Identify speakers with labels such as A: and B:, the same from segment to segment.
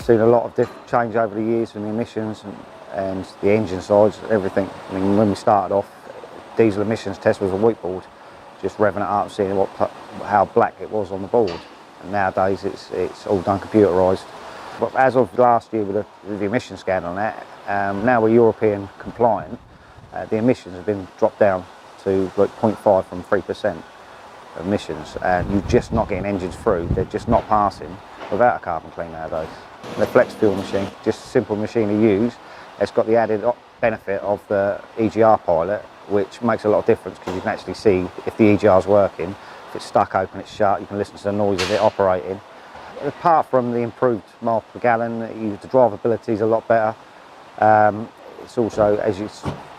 A: seen a lot of change over the years in the emissions and the engine sides, everything. I mean, when we started off, diesel emissions test was a whiteboard, just revving it up, seeing how black it was on the board. And nowadays it's all done computerised. But as of last year with the emission scan on that, now we're European compliant, the emissions have been dropped down to like 0.5 from 3% emissions, and you're just not getting engines through, they're just not passing without a carbon clean nowadays. The FlexFuel machine, just a simple machine to use, it's got the added benefit of the EGR pilot, which makes a lot of difference because you can actually see if the EGR is working, if it's stuck open, it's shut, you can listen to the noise of it operating. Apart from the improved miles per gallon, the drivability is a lot better. It's also,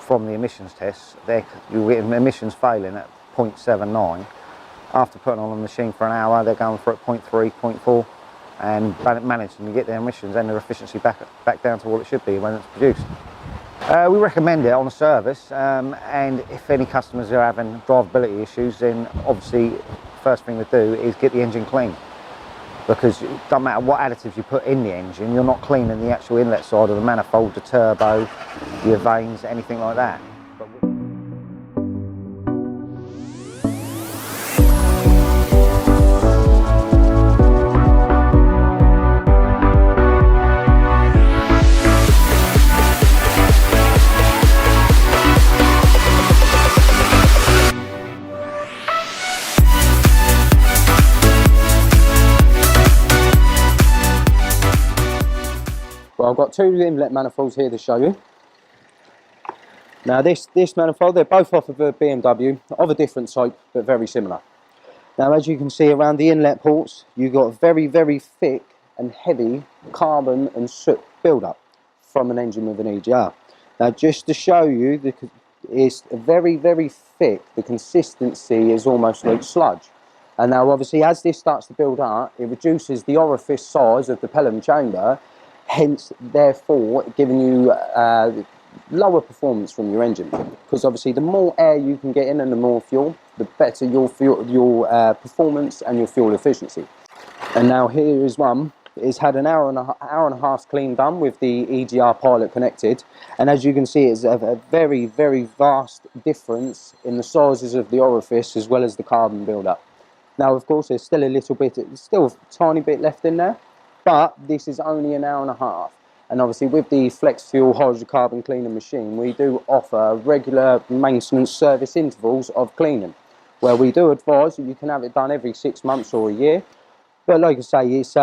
A: from the emissions tests, you're getting emissions failing at 0.79. After putting on a machine for an hour, they're going for at 0.3, 0.4, and managing to get their emissions and their efficiency back down to what it should be when it's produced. We recommend it on a service, and if any customers are having drivability issues, then obviously first thing to do is get the engine clean, because it doesn't matter what additives you put in the engine, you're not cleaning the actual inlet side of the manifold, the turbo, your vanes, anything like that.
B: Well, I've got two inlet manifolds here to show you. Now this manifold, they're both off of a BMW, of a different type, but very similar. Now as you can see around the inlet ports, you've got a very, very thick and heavy carbon and soot build-up from an engine with an EGR. Now just to show you, it's very, very thick, the consistency is almost like sludge. And now obviously as this starts to build up, it reduces the orifice size of the pelham chamber, hence therefore giving you lower performance from your engine, because obviously the more air you can get in and the more fuel, the better your performance and your fuel efficiency. And now here is one. It's had an hour and a half clean done with the EGR pilot connected, and as you can see, it's a very, very vast difference in the sizes of the orifice as well as the carbon build-up. Now of course there's still a tiny bit left in there, but this is only an hour and a half. And obviously with the FlexFuel hydrocarbon cleaner machine, we do offer regular maintenance service intervals of cleaning, where we do advise that you can have it done every 6 months or a year. But like I say, it's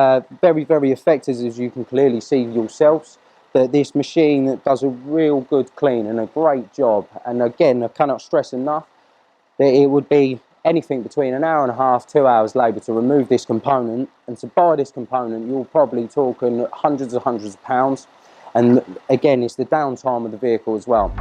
B: very, very effective, as you can clearly see yourselves, that this machine does a real good clean and a great job. And again, I cannot stress enough that it would be anything between an hour and a half, 2 hours labour to remove this component, and to buy this component you're probably talking hundreds of pounds, and again it's the downtime of the vehicle as well.